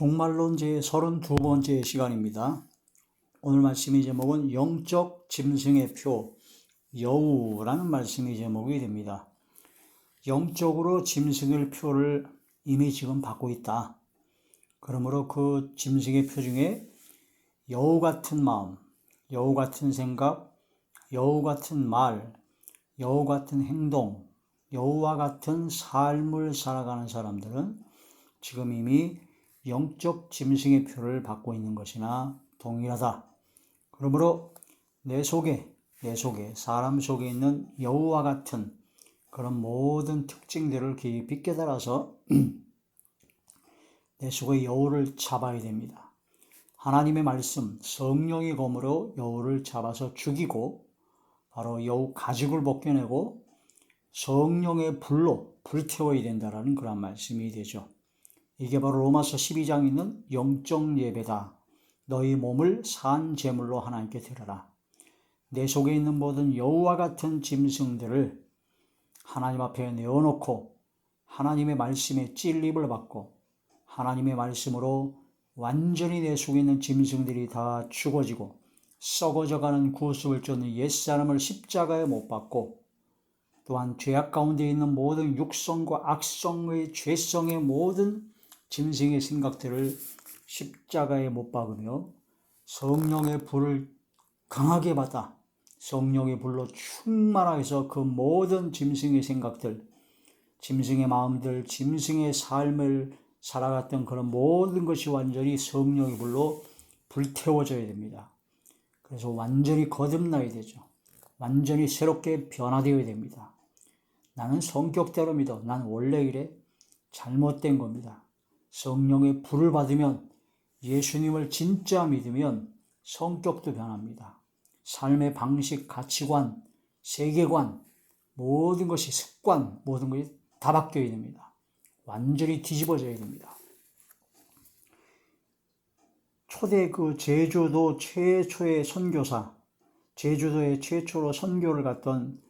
종말론 제32번째 시간입니다. 오늘 말씀의 제목은 영적 짐승의 표, 여우라는 말씀의 제목이 됩니다. 영적으로 짐승의 표를 이미 지금 받고 있다. 그러므로 그 짐승의 표 중에 여우 같은 마음, 여우 같은 생각, 여우 같은 말, 여우 같은 행동, 여우와 같은 삶을 살아가는 사람들은 지금 이미 영적 짐승의 표를 받고 있는 것이나 동일하다. 그러므로 내 속에 사람 속에 있는 여우와 같은 그런 모든 특징들을 깊이 깨달아서 내 속의 여우를 잡아야 됩니다. 하나님의 말씀, 성령의 검으로 여우를 잡아서 죽이고 바로 여우 가죽을 벗겨내고 성령의 불로 불태워야 된다라는 그런 말씀이 되죠. 이게 바로 로마서 12장에 있는 영적 예배다. 너희 몸을 산 제물로 하나님께 드려라. 내 속에 있는 모든 여우와 같은 짐승들을 하나님 앞에 내어놓고 하나님의 말씀에 찔림을 받고 하나님의 말씀으로 완전히 내 속에 있는 짐승들이 다 죽어지고 썩어져가는 구습을 쫓는 옛사람을 십자가에 못 박고 또한 죄악 가운데 있는 모든 육성과 악성의 죄성의 모든 짐승의 생각들을 십자가에 못 박으며 성령의 불을 강하게 받아 성령의 불로 충만하게 해서 그 모든 짐승의 생각들, 짐승의 마음들, 짐승의 삶을 살아갔던 그런 모든 것이 완전히 성령의 불로 불태워져야 됩니다. 그래서 완전히 거듭나야 되죠. 완전히 새롭게 변화되어야 됩니다. 나는 성격대로 믿어. 난 원래 이래. 잘못된 겁니다. 성령의 불을 받으면 예수님을 진짜 믿으면 성격도 변합니다. 삶의 방식, 가치관, 세계관, 모든 것이 습관, 모든 것이 다 바뀌어야 됩니다. 완전히 뒤집어져야 됩니다. 제주도 최초의 선교사, 제주도에 최초로 선교를 갔던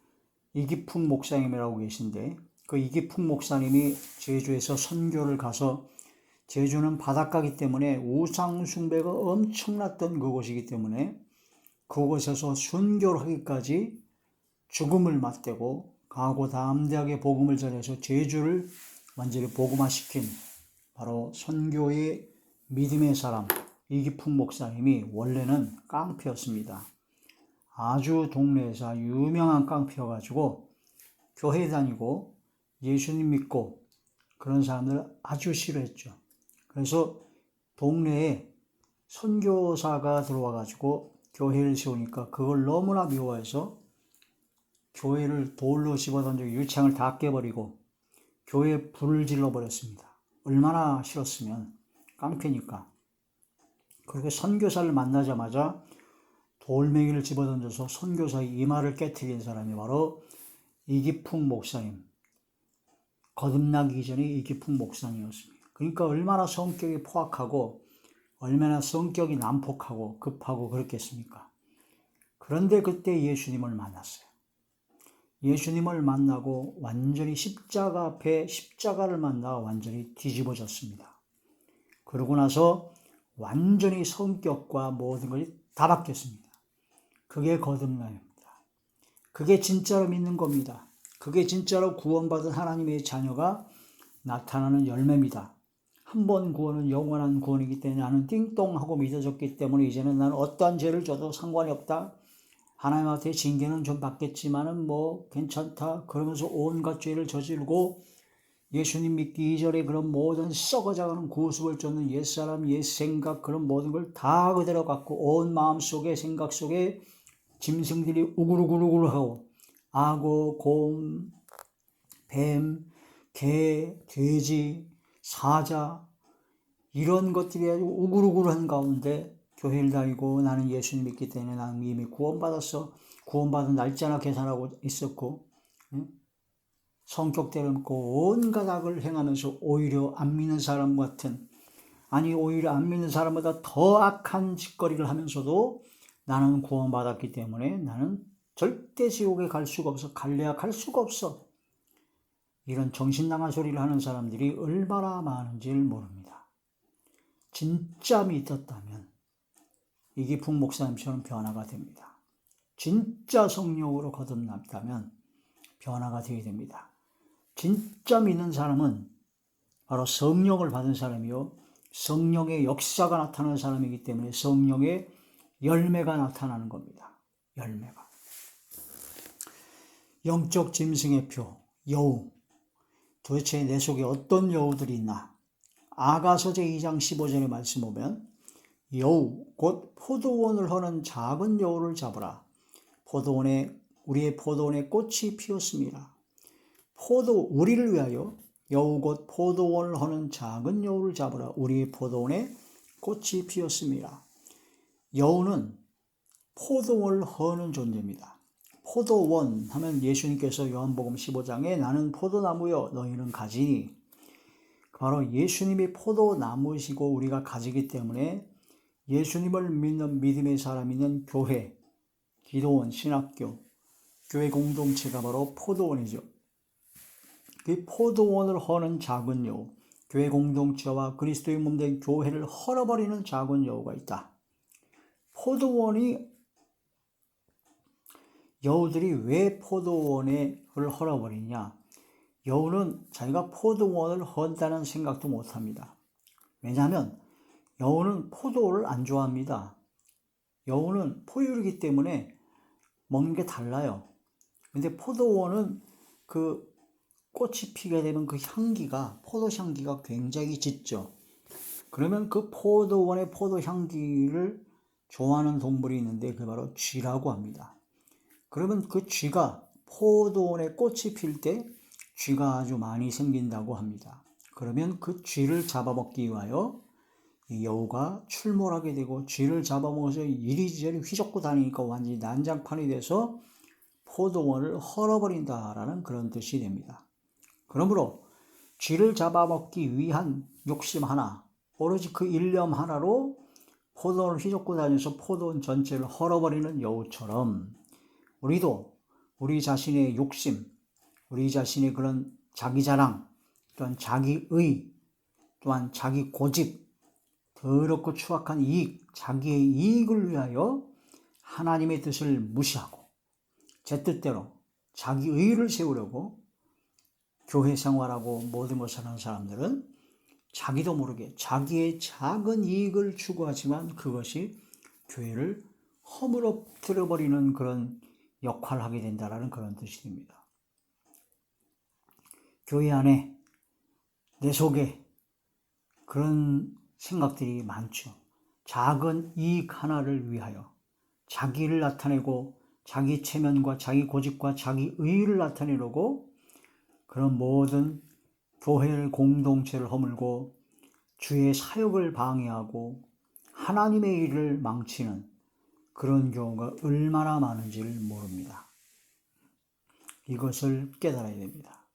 이기풍 목사님이라고 계신데 그 이기풍 목사님이 제주에서 선교를 가서 제주는 바닷가이기 때문에 우상 숭배가 엄청났던 그곳이기 때문에 그곳에서 순교를 하기까지 죽음을 맞대고 각오담대하게 복음을 전해서 제주를 완전히 복음화시킨 바로 선교의 믿음의 사람 이기풍 목사님이 원래는 깡패였습니다. 아주 동네에서 유명한 깡패여가지고 교회 다니고 예수님 믿고 그런 사람들을 아주 싫어했죠. 그래서 동네에 선교사가 들어와가지고 교회를 세우니까 그걸 너무나 미워해서 교회를 돌로 집어던지고 유창을 다 깨버리고 교회에 불을 질러버렸습니다. 얼마나 싫었으면 깡패니까. 그리고 선교사를 만나자마자 돌멩이를 집어던져서 선교사의 이마를 깨트린 사람이 바로 이기풍 목사님. 거듭나기 전에 이기풍 목사님이었습니다. 그러니까 얼마나 성격이 포악하고 얼마나 성격이 난폭하고 급하고 그렇겠습니까? 그런데 그때 예수님을 만났어요. 예수님을 만나고 완전히 십자가 앞에 십자가를 만나 완전히 뒤집어졌습니다. 그러고 나서 완전히 성격과 모든 것이 다 바뀌었습니다. 그게 거듭남입니다. 그게 진짜로 믿는 겁니다. 그게 진짜로 구원받은 하나님의 자녀가 나타나는 열매입니다. 한 번 구원은 영원한 구원이기 때문에 나는 띵동하고 믿어졌기 때문에 이제는 나는 어떠한 죄를 져도 상관이 없다. 하나님한테 징계는 좀 받겠지만은 뭐 괜찮다. 그러면서 온갖 죄를 저지르고 예수님 믿기 이전에 그런 모든 썩어져가는 구습을 쫓는 옛사람, 옛생각 그런 모든 걸 다 그대로 갖고 온 마음속에 생각 속에 짐승들이 우글우글우글하고 악어, 곰, 뱀, 개, 돼지, 사자 이런 것들이 아주 우글우글한 가운데 교회를 다니고 나는 예수님 믿기 때문에 나는 이미 구원받았어. 구원받은 날짜나 계산하고 있었고 성격대로 믿고 온갖 악을 행하면서 오히려 안 믿는 사람 같은 오히려 안 믿는 사람보다 더 악한 짓거리를 하면서도 나는 구원받았기 때문에 나는 절대 지옥에 갈 수가 없어. 갈래야 갈 수가 없어. 이런 정신나간 소리를 하는 사람들이 얼마나 많은지를 모릅니다. 진짜 믿었다면 이게 북목사님처럼 변화가 됩니다. 진짜 성령으로 거듭났다면 변화가 되게 됩니다. 진짜 믿는 사람은 바로 성령을 받은 사람이요, 성령의 역사가 나타나는 사람이기 때문에 성령의 열매가 나타나는 겁니다. 열매가. 영적 짐승의 표, 여우. 도대체 내 속에 어떤 여우들이 있나? 아가서 제2장 15절의 말씀 보면 여우 곧 포도원을 허는 작은 여우를 잡으라. 우리의 포도원에 꽃이 피었습니다. 우리를 위하여 여우 곧 포도원을 허는 작은 여우를 잡으라. 우리의 포도원에 꽃이 피었습니다. 여우는 포도원을 허는 존재입니다. 포도원 하면 예수님께서 요한복음 15장에 나는 포도나무여 너희는 가지니, 바로 예수님이 포도나무이시고 우리가 가지기 때문에 예수님을 믿는 믿음의 사람이 있는 교회, 기도원, 신학교, 교회 공동체가 바로 포도원이죠. 그 포도원을 허는 작은 여우, 교회 공동체와 그리스도의 몸된 교회를 헐어버리는 작은 여우가 있다. 여우들이 왜 포도원을 헐어버리냐? 여우는 자기가 포도원을 헌다는 생각도 못합니다. 왜냐하면 여우는 포도를 안 좋아합니다. 여우는 포유류이기 때문에 먹는 게 달라요. 근데 포도원은 그 꽃이 피게 되면 그 향기가, 포도 향기가 굉장히 짙죠. 그러면 그 포도원의 포도 향기를 좋아하는 동물이 있는데 그게 바로 쥐라고 합니다. 그러면 그 쥐가 포도원에 꽃이 필 때 쥐가 아주 많이 생긴다고 합니다. 그러면 그 쥐를 잡아먹기 위하여 이 여우가 출몰하게 되고 쥐를 잡아먹어서 이리저리 휘젓고 다니니까 완전히 난장판이 돼서 포도원을 헐어버린다라는 그런 뜻이 됩니다. 그러므로 쥐를 잡아먹기 위한 욕심 하나, 오로지 그 일념 하나로 포도원을 휘젓고 다니면서 포도원 전체를 헐어버리는 여우처럼 우리도 우리 자신의 욕심, 우리 자신의 그런 자기 자랑, 또한 자기의, 또한 자기 고집, 더럽고 추악한 이익, 자기의 이익을 위하여 하나님의 뜻을 무시하고 제 뜻대로 자기 의를 세우려고 교회 생활하고 모든 것을 하는 사람들은 자기도 모르게 자기의 작은 이익을 추구하지만 그것이 교회를 허물어뜨려버리는 그런 역할을 하게 된다는 그런 뜻이 됩니다. 교회 안에 내 속에 그런 생각들이 많죠. 작은 이익 하나를 위하여 자기를 나타내고 자기 체면과 자기 고집과 자기 의의를 나타내려고 그런 모든 교회를 공동체를 허물고 주의 사역을 방해하고 하나님의 일을 망치는 그런 경우가 얼마나 많은지를 모릅니다. 이것을 깨달아야 됩니다.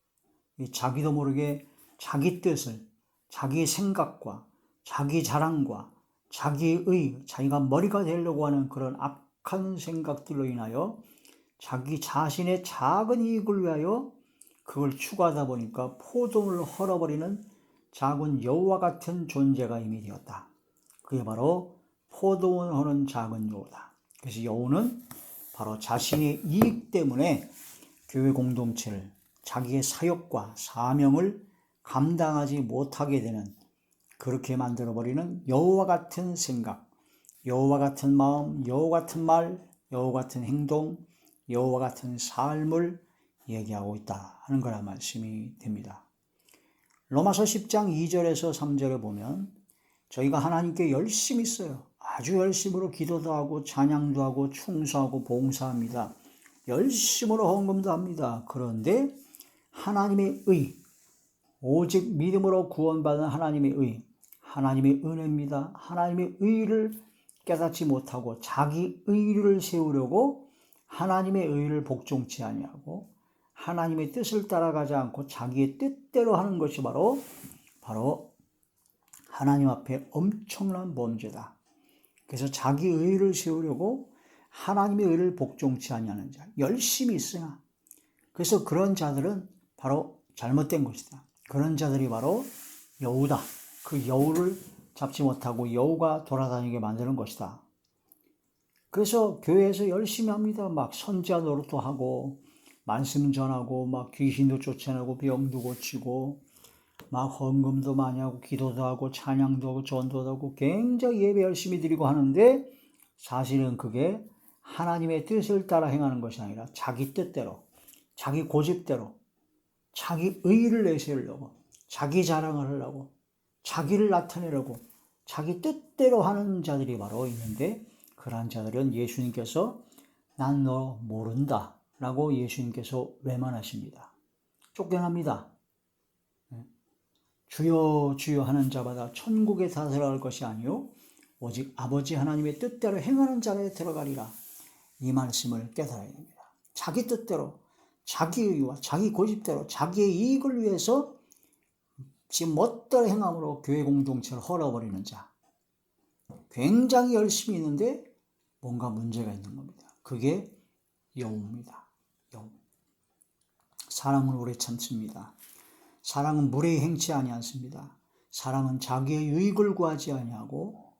자기도 모르게 자기 뜻을, 자기 생각과 자기 자랑과 자기의, 자기가 머리가 되려고 하는 그런 악한 생각들로 인하여 자기 자신의 작은 이익을 위하여 그걸 추구하다 보니까 포도원을 헐어버리는 작은 여우와 같은 존재가 이미 되었다. 그게 바로 포도원을 허는 작은 여우다. 그래서 여우는 바로 자신의 이익 때문에 교회 공동체를, 자기의 사역과 사명을 감당하지 못하게 되는, 그렇게 만들어버리는 여우와 같은 생각, 여우와 같은 마음, 여우와 같은 말, 여우와 같은 행동, 여우와 같은 삶을 얘기하고 있다 하는 거란 말씀이 됩니다. 로마서 10장 2절에서 3절에 보면 저희가 하나님께 열심히 써요. 아주 열심으로 기도도 하고 찬양도 하고 충성하고 봉사합니다. 열심으로 헌금도 합니다. 그런데 하나님의 의, 오직 믿음으로 구원받은 하나님의 의, 하나님의 은혜입니다. 하나님의 의를 깨닫지 못하고 자기 의를 세우려고 하나님의 의를 복종치 아니하고 하나님의 뜻을 따라가지 않고 자기의 뜻대로 하는 것이 바로 하나님 앞에 엄청난 범죄다. 그래서 자기 의를 세우려고 하나님의 의를 복종치 아니하는 자, 열심히 있으나, 그래서 그런 자들은 바로 잘못된 것이다. 그런 자들이 바로 여우다. 그 여우를 잡지 못하고 여우가 돌아다니게 만드는 것이다. 그래서 교회에서 열심히 합니다. 막 선지자 노릇도 하고 말씀 전하고 막 귀신도 쫓아내고 병도 고치고 막 헌금도 많이 하고 기도도 하고 찬양도 하고 전도도 하고 굉장히 예배 열심히 드리고 하는데 사실은 그게 하나님의 뜻을 따라 행하는 것이 아니라 자기 뜻대로, 자기 고집대로, 자기 의의를 내세우려고, 자기 자랑을 하려고, 자기를 나타내려고, 자기 뜻대로 하는 자들이 바로 있는데 그러한 자들은 예수님께서 난 너 모른다 라고 예수님께서 외면하십니다. 쫓겨납니다. 주여 주여 하는 자마다 천국에 다 들어갈 것이 아니요 오직 아버지 하나님의 뜻대로 행하는 자에 들어가리라. 이 말씀을 깨달아야 됩니다. 자기 뜻대로, 자기 의와 자기 고집대로 자기의 이익을 위해서 지금 멋대로 행함으로 교회 공동체를 헐어버리는 자. 굉장히 열심히 있는데 뭔가 문제가 있는 겁니다. 그게 여우입니다. 여우. 사랑은 오래 참습니다. 사랑은 무례히 행치 아니하습니다. 사랑은 자기의 유익을 구하지 아니하고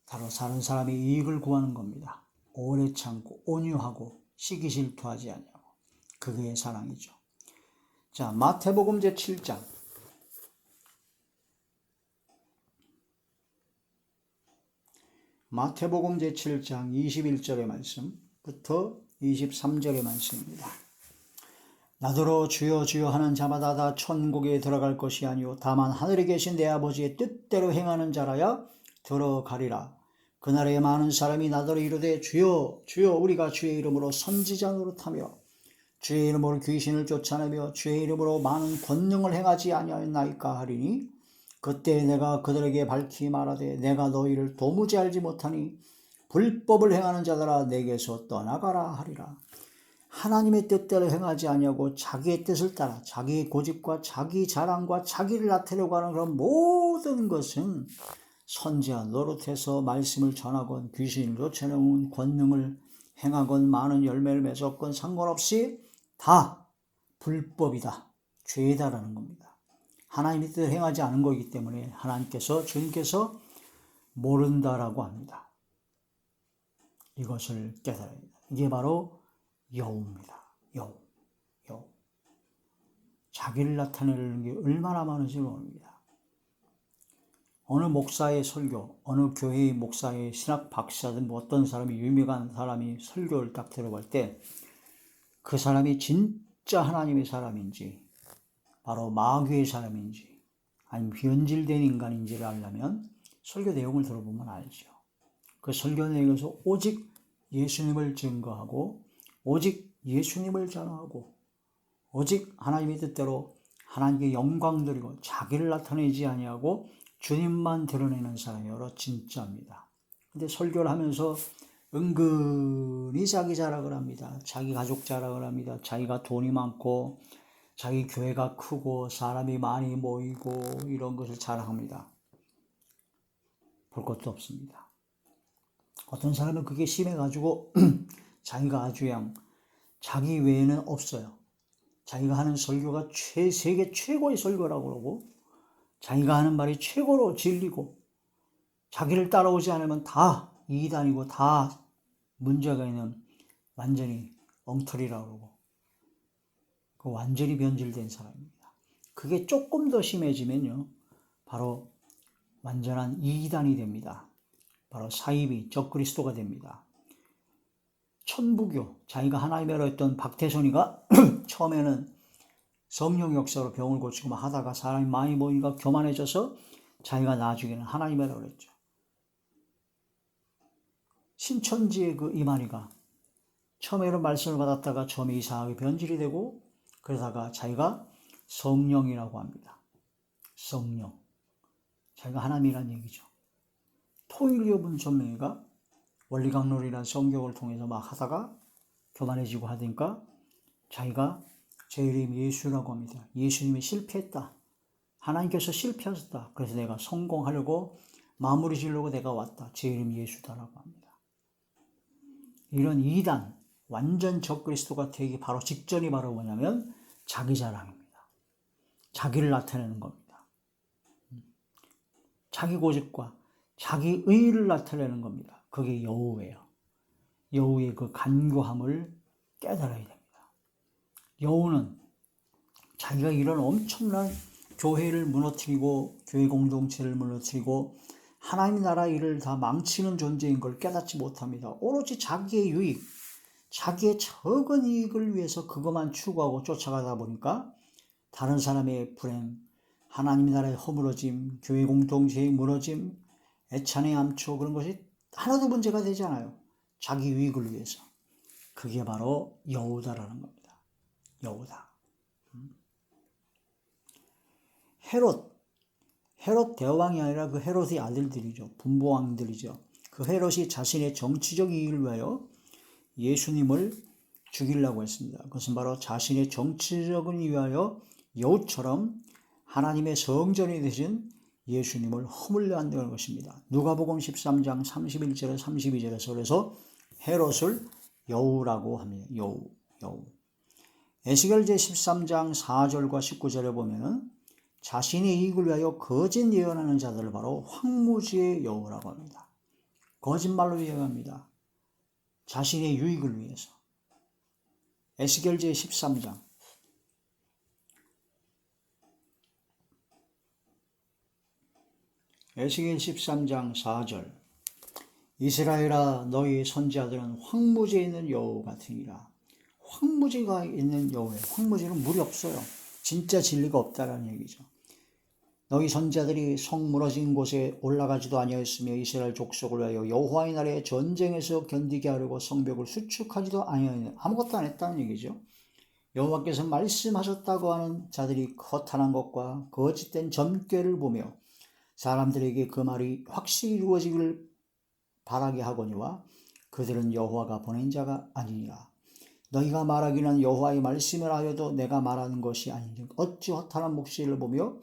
다른 사람의 이익을 구하는 겁니다. 오래 참고 온유하고 시기 질투하지 아니하고 그게 사랑이죠. 자, 마태복음 제7장 마태복음 제7장 21절의 말씀부터 23절의 말씀입니다. 나더러 주여 주여 하는 자마다 다 천국에 들어갈 것이 아니요 다만 하늘에 계신 내 아버지의 뜻대로 행하는 자라야 들어가리라. 그날에 많은 사람이 나더러 이르되 주여 주여 우리가 주의 이름으로 선지자 노릇하며 주의 이름으로 귀신을 쫓아내며 주의 이름으로 많은 권능을 행하지 아니하였나이까 하리니 그때 내가 그들에게 밝히 말하되 내가 너희를 도무지 알지 못하니 불법을 행하는 자들아 내게서 떠나가라 하리라. 하나님의 뜻대로 행하지 아니하고 자기의 뜻을 따라 자기의 고집과 자기 자랑과 자기를 나타내려고 하는 그런 모든 것은 선지자 노릇해서 말씀을 전하건 귀신을 쫓아내는 권능을 행하건 많은 열매를 맺었건 상관없이 다 불법이다, 죄다라는 겁니다. 하나님의 뜻을 행하지 않은 거기 때문에 하나님께서 주님께서 모른다라고 합니다. 이것을 깨달아야 합니다. 이게 바로 여우입니다. 여우. 자기를 나타내는 게 얼마나 많은지 모릅니다. 어느 목사의 설교, 어느 교회의 목사의 신학 박사든 뭐 어떤 사람이 유명한 사람이 설교를 딱 들어볼 때 그 사람이 진짜 하나님의 사람인지 바로 마귀의 사람인지 아니면 변질된 인간인지를 알려면 설교 내용을 들어보면 알죠. 그 설교 내용에서 오직 예수님을 증거하고 오직 예수님을 전하고 오직 하나님의 뜻대로 하나님께 영광 드리고 자기를 나타내지 아니하고 주님만 드러내는 사람이 바로 진짜입니다. 근데 설교를 하면서 은근히 자기 자랑을 합니다. 자기 가족 자랑을 합니다. 자기가 돈이 많고 자기 교회가 크고 사람이 많이 모이고 이런 것을 자랑합니다. 볼 것도 없습니다. 어떤 사람은 그게 심해가지고 자기가 아주 그냥 자기 외에는 없어요. 자기가 하는 설교가 세계 최고의 설교라고 그러고 자기가 하는 말이 최고로 진리고 자기를 따라오지 않으면 다 이단이고 다 문제가 있는 완전히 엉터리라고 그러고 그 완전히 변질된 사람입니다. 그게 조금 더 심해지면요 바로 완전한 이단이 됩니다. 바로 사이비 적그리스도가 됩니다. 천부교, 자기가 하나님이라고 했던 박태선이가 처음에는 성령 역사로 병을 고치고 막 하다가 사람이 많이 모이니까 교만해져서 자기가 나중에는 하나님이라고 그랬죠. 신천지의 그 이만희가 처음에는 말씀을 받았다가 처음에 이상하게 변질이 되고 그러다가 자기가 성령이라고 합니다. 성령. 자기가 하나님이라는 얘기죠. 토일교 분선명이가 원리강론이라는 성경을 통해서 막 하다가 교만해지고 하니까 자기가 제 이름이 예수라고 합니다. 예수님이 실패했다. 하나님께서 실패하셨다. 그래서 내가 성공하려고 마무리 지으려고 내가 왔다. 제 이름이 예수다라고 합니다. 이런 이단, 완전 적그리스도가 되기 바로 직전이 바로 뭐냐면 자기 자랑입니다. 자기를 나타내는 겁니다. 자기 고집과 자기 의의를 나타내는 겁니다. 그게 여호예요. 여호의 그 간교함을 깨달아야 됩니다. 여호는 자기가 이런 엄청난 교회를 무너뜨리고 교회 공동체를 무너뜨리고 하나님 나라 일을 다 망치는 존재인 걸 깨닫지 못합니다. 오로지 자기의 유익, 자기의 적은 이익을 위해서 그것만 추구하고 쫓아가다 보니까 다른 사람의 불행, 하나님 나라의 허물어짐, 교회 공동체의 무너짐, 애찬의 암초 그런 것이 하나도 문제가 되지 않아요. 자기 유익을 위해서. 그게 바로 여호다라는 겁니다. 여호다. 헤롯 대왕이 아니라 그 헤롯의 아들들이죠. 분보왕들이죠. 그 헤롯이 자신의 정치적 이익을 위하여 예수님을 죽이려고 했습니다. 그것은 바로 자신의 정치적인 위하여 여우처럼 하나님의 성전이 되신 예수님을 허물려 한다는 것입니다. 누가복음 13장 31절에 32절에서 그래서 헤롯을 여우라고 합니다. 여우. 에스겔 제13장 4절과 19절에 보면은 자신의 이익을 위하여 거짓 예언하는 자들을 바로 황무지의 여우라고 합니다. 거짓말로 예언합니다. 자신의 유익을 위해서. 에스겔 제13장 에스겔 13장 4절 이스라엘아 너희 선지자들은 황무지에 있는 여우 같으니라. 황무지가 있는 여우예요. 황무지는 물이 없어요. 진짜 진리가 없다라는 얘기죠. 너희 선지자들이 성 무너진 곳에 올라가지도 아니하였으며 이스라엘 족속을 위하여 여호와의 날에 전쟁에서 견디게 하려고 성벽을 수축하지도 아니하였느냐. 아무것도 안 했다는 얘기죠. 여호와께서 말씀하셨다고 하는 자들이 허탄한 것과 거짓된 점괘를 보며 사람들에게 그 말이 확실히 이루어지기를 바라게 하거니와 그들은 여호와가 보낸 자가 아니니라. 너희가 말하기는 여호와의 말씀을 하여도 내가 말하는 것이 아닌즉 어찌 허탄한 묵시를 보며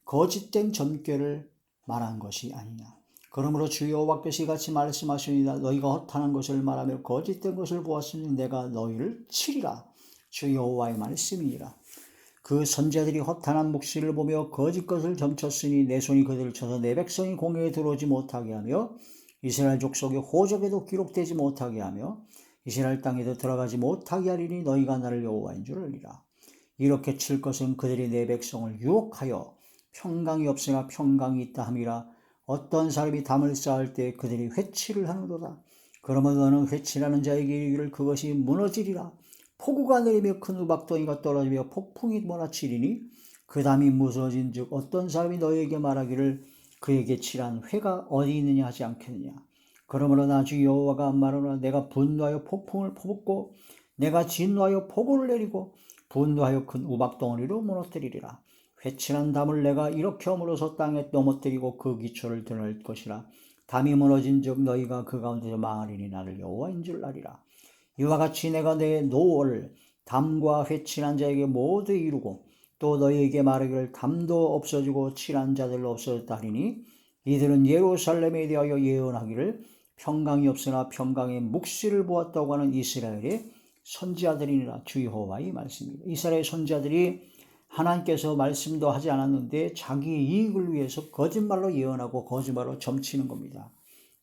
거짓된 점괘를 말한 것이 아니냐. 그러므로 주 여호와께서 이같이 말씀하시니라. 너희가 허탄한 것을 말하며 거짓된 것을 보았으니 내가 너희를 치리라. 주 여호와의 말씀이니라. 그 선지자들이 허탄한 묵시를 보며 거짓 것을 점쳤으니 내 손이 그들을 쳐서 내 백성이 공회에 들어오지 못하게 하며 이스라엘 족속의 호적에도 기록되지 못하게 하며 이스라엘 땅에도 들어가지 못하게 하리니 너희가 나를 여호와인 줄 알리라. 이렇게 칠 것은 그들이 내 백성을 유혹하여 평강이 없으나 평강이 있다 함이라. 어떤 사람이 담을 쌓을 때 그들이 회치를 하는도다. 그러면 너는 회치라는 자에게 이르기를 그것이 무너지리라. 폭우가 내리며 큰 우박덩이가 떨어지며 폭풍이 몰아치리니 그 담이 무너진 즉 어떤 사람이 너에게 말하기를 그에게 칠한 회가 어디 있느냐 하지 않겠느냐. 그러므로 나 주 여호와가 말하노라. 내가 분노하여 폭풍을 퍼붓고 내가 진노하여 폭우를 내리고 분노하여 큰 우박덩어리로 무너뜨리리라. 회칠한 담을 내가 이렇게 허물어서 땅에 넘어뜨리고 그 기초를 드러낼 것이라. 담이 무너진 즉 너희가 그 가운데서 망하리니 나를 여호와인 줄 알리라. 이와 같이 내가 내 노를 담과 회칠한 자에게 모두 이루고 또 너희에게 말하기를 담도 없어지고 칠한 자들로 없어졌다 하리니 이들은 예루살렘에 대하여 예언하기를 평강이 없으나 평강의 묵시를 보았다고 하는 이스라엘의 선지자들이니라. 주 여호와의 말씀입니다. 이스라엘 선지자들이 하나님께서 말씀도 하지 않았는데 자기의 이익을 위해서 거짓말로 예언하고 거짓말로 점치는 겁니다.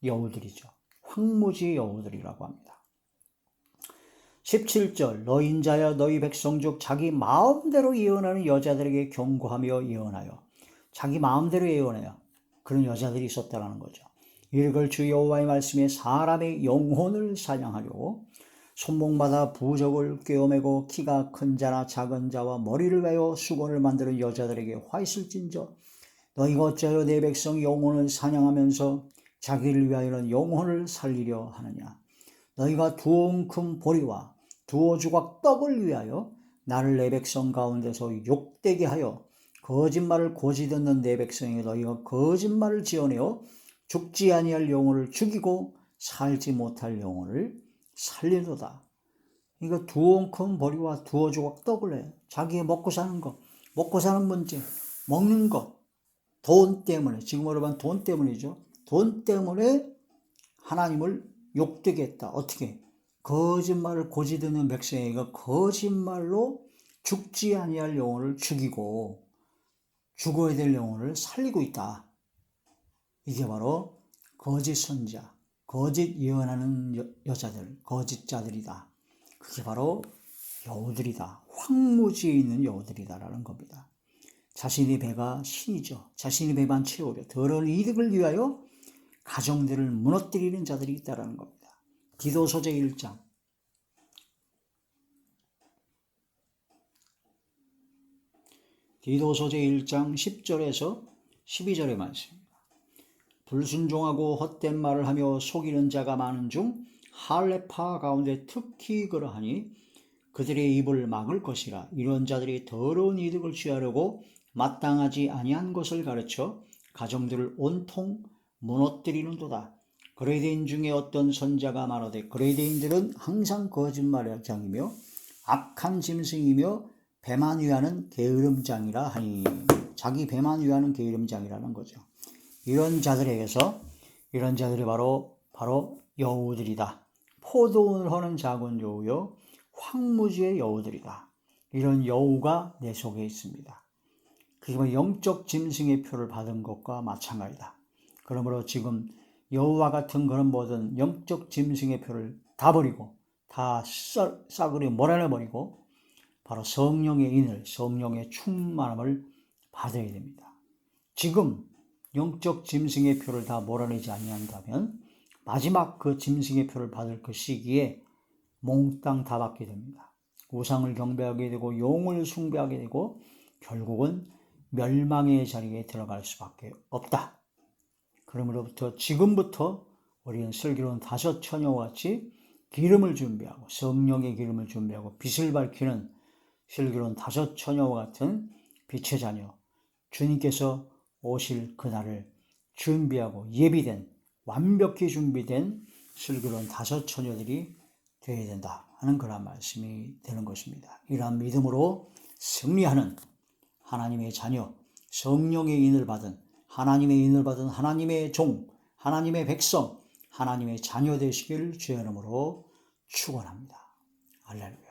여우들이죠. 황무지의 여우들이라고 합니다. 17절 너희 인자여 너희 백성 중 자기 마음대로 예언하는 여자들에게 경고하며 예언하여. 자기 마음대로 예언해요. 그런 여자들이 있었다는 거죠. 이걸 주 여호와의 말씀에 사람의 영혼을 사냥하려고 손목마다 부적을 꿰어매고 키가 큰 자나 작은 자와 머리를 베어 수건을 만드는 여자들에게 화 있을진저 너희가 어찌하여 내 백성 영혼을 사냥하면서 자기를 위하여는 영혼을 살리려 하느냐. 너희가 두 옹큼 보리와 두어 조각 떡을 위하여 나를 내 백성 가운데서 욕되게 하여 거짓말을 고지 듣는 내 백성에게 너희가 거짓말을 지어내어 죽지 아니할 영혼을 죽이고 살지 못할 영혼을 살리도다. 이거 두 옹큼 보리와 두어 조각 떡을 해. 자기의 먹고 사는 것, 먹고 사는 문제, 먹는 것, 돈 때문에, 지금으로 보면 돈 때문이죠. 돈 때문에 하나님을 욕되게 했다. 어떻게? 거짓말을 고지 듣는 백성에게 거짓말로 죽지 아니할 영혼을 죽이고 죽어야 될 영혼을 살리고 있다. 이게 바로 거짓 선자, 거짓 예언하는 여자들, 거짓자들이다. 그게 바로 여우들이다. 황무지에 있는 여우들이다라는 겁니다. 자신의 배가 신이죠. 자신의 배만 채우려 더러운 이득을 위하여 가정들을 무너뜨리는 자들이 있다는 겁니다. 디도서 제1장 디도서 제1장 10절에서 12절의 말씀입니다. 불순종하고 헛된 말을 하며 속이는 자가 많은 중 할례파 가운데 특히 그러하니 그들의 입을 막을 것이라. 이런 자들이 더러운 이득을 취하려고 마땅하지 아니한 것을 가르쳐 가정들을 온통 무너뜨리는도다. 그레이대인 중에 어떤 선자가 말하되 그레이대인들은 항상 거짓말의 장이며 악한 짐승이며 배만 위하는 게으름장이라 하니, 자기 배만 위하는 게으름장이라는 거죠. 이런 자들에게서, 이런 자들이 바로 여우들이다. 포도원을 허는 작은 여우요 황무지의 여우들이다. 이런 여우가 내 속에 있습니다. 그게 영적 짐승의 표를 받은 것과 마찬가지다. 그러므로 지금 여우와 같은 그런 모든 영적 짐승의 표를 다 버리고 다 싸그리 몰아내버리고 바로 성령의 인을, 성령의 충만함을 받아야 됩니다. 지금 영적 짐승의 표를 다 몰아내지 아니한다면 마지막 그 짐승의 표를 받을 그 시기에 몽땅 다 받게 됩니다. 우상을 경배하게 되고 용을 숭배하게 되고 결국은 멸망의 자리에 들어갈 수밖에 없다. 그러므로부터 지금부터 우리는 슬기로운 5 처녀와 같이 기름을 준비하고 성령의 기름을 준비하고 빛을 밝히는 슬기로운 5 처녀와 같은 빛의 자녀, 주님께서 오실 그날을 준비하고 예비된, 완벽히 준비된 슬기로운 5 처녀들이 되어야 된다 하는 그런 말씀이 되는 것입니다. 이러한 믿음으로 승리하는 하나님의 자녀, 성령의 인을 받은 하나님의 종, 하나님의 백성, 하나님의 자녀 되시길 주의 이름으로 축원합니다. 할렐루야.